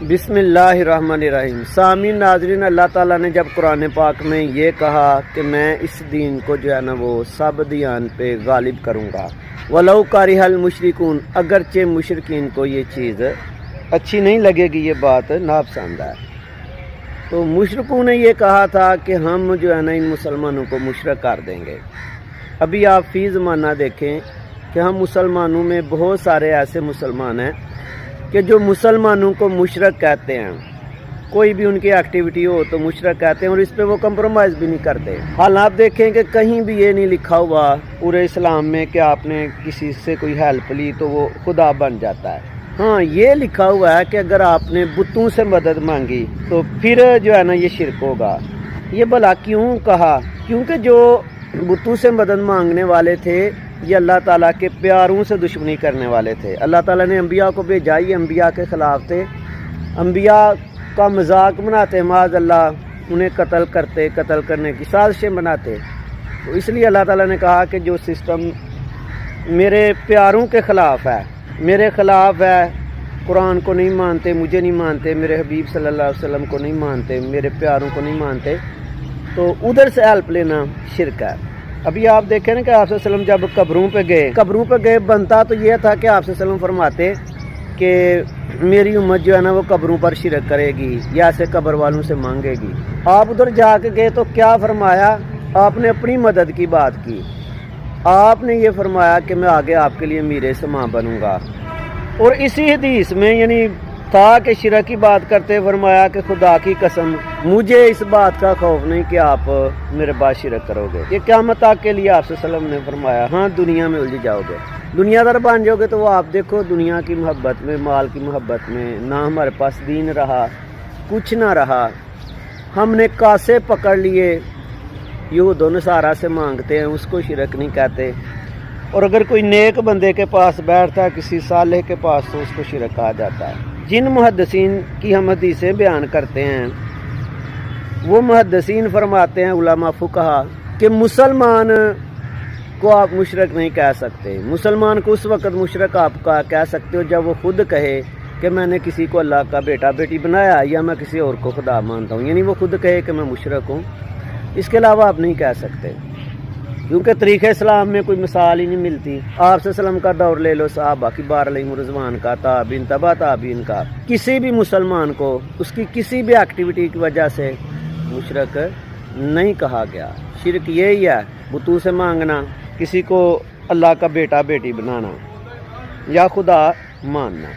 بسم اللہ الرحمن الرحیم۔ سامعین ناظرین، اللہ تعالیٰ نے جب قرآن پاک میں یہ کہا کہ میں اس دین کو جو ہے نا وہ سب دیان پہ غالب کروں گا، وَلَوْ كَرِهَ الْمُشْرِكُونَ، اگرچہ مشرکین کو یہ چیز اچھی نہیں لگے گی، یہ بات ناپسند ہے۔ تو مشرکوں نے یہ کہا تھا کہ ہم جو ہے نا ان مسلمانوں کو مشرک کر دیں گے۔ ابھی آپ فی زمانہ دیکھیں کہ ہم مسلمانوں میں بہت سارے ایسے مسلمان ہیں کہ جو مسلمانوں کو مشرک کہتے ہیں، کوئی بھی ان کی ایکٹیویٹی ہو تو مشرک کہتے ہیں، اور اس پہ وہ کمپرومائز بھی نہیں کرتے۔ حال آپ دیکھیں کہ کہیں بھی یہ نہیں لکھا ہوا پورے اسلام میں کہ آپ نے کسی سے کوئی ہیلپ لی تو وہ خدا بن جاتا ہے۔ ہاں، یہ لکھا ہوا ہے کہ اگر آپ نے بتوں سے مدد مانگی تو پھر جو ہے نا یہ شرک ہوگا۔ یہ بھلا کیوں کہا؟ کیونکہ جو بتوں سے مدد مانگنے والے تھے یہ اللہ تعالیٰ کے پیاروں سے دشمنی کرنے والے تھے۔ اللہ تعالیٰ نے انبیاء کو بھیجا، یہ انبیاء کے خلاف تھے، انبیاء کا مذاق بناتے، معاذ اللہ انہیں قتل کرتے، قتل کرنے کی سازشیں بناتے۔ تو اس لیے اللہ تعالیٰ نے کہا کہ جو سسٹم میرے پیاروں کے خلاف ہے، میرے خلاف ہے، قرآن کو نہیں مانتے، مجھے نہیں مانتے، میرے حبیب صلی اللہ علیہ وسلم کو نہیں مانتے، میرے پیاروں کو نہیں مانتے، تو ادھر سے ہیلپ لینا شرک ہے۔ ابھی آپ دیکھیں نا کہ آپ صلی اللہ علیہ وسلم جب قبروں پہ گئے بنتا تو یہ تھا کہ آپ صلی اللہ علیہ وسلم فرماتے کہ میری امت جو ہے نا وہ قبروں پر شرک کرے گی یا ایسے قبر والوں سے مانگے گی۔ آپ ادھر جا کے گئے تو کیا فرمایا؟ آپ نے اپنی مدد کی بات کی، آپ نے یہ فرمایا کہ میں آگے آپ کے لیے میرے سماں بنوں گا۔ اور اسی حدیث میں یعنی تھا کہ شرک کی بات کرتے فرمایا کہ خدا کی قسم مجھے اس بات کا خوف نہیں کہ آپ میرے بعد شرک کرو گے۔ یہ قیامت تک کے لیے آپ صلی اللہ علیہ وسلم نے فرمایا۔ ہاں، دنیا میں الجھ جاؤ گے، دنیا دار بن جاؤ گے، تو وہ آپ دیکھو دنیا کی محبت میں، مال کی محبت میں نہ ہمارے پاس دین رہا، کچھ نہ رہا۔ ہم نے کاسے پکڑ لیے، یہود و نصارہ سے مانگتے ہیں، اس کو شرک نہیں کہتے۔ اور اگر کوئی نیک بندے کے پاس بیٹھتا ہے، کسی صالح کے پاس، تو اس کو شرک کہا جاتا ہے۔ جن محدثین کی ہم حدیثیں بیان کرتے ہیں وہ محدثین فرماتے ہیں، علماء فقہا، کہ مسلمان کو آپ مشرک نہیں کہہ سکتے۔ مسلمان کو اس وقت مشرک آپ کا کہہ سکتے ہو جب وہ خود کہے کہ میں نے کسی کو اللہ کا بیٹا بیٹی بنایا یا میں کسی اور کو خدا مانتا ہوں، یعنی وہ خود کہے کہ میں مشرک ہوں۔ اس کے علاوہ آپ نہیں کہہ سکتے، کیونکہ طریقہ اسلام میں کوئی مثال ہی نہیں ملتی۔ آپ صلی اللہ علیہ وسلم کا دور لے لو، صحابہ کی بار علیہم رضوان کا، تابعین، تبع تابعین کا، کسی بھی مسلمان کو اس کی کسی بھی ایکٹیویٹی کی وجہ سے مشرک نہیں کہا گیا۔ شرک یہی ہے، بتوں سے مانگنا، کسی کو اللہ کا بیٹا بیٹی بنانا یا خدا ماننا۔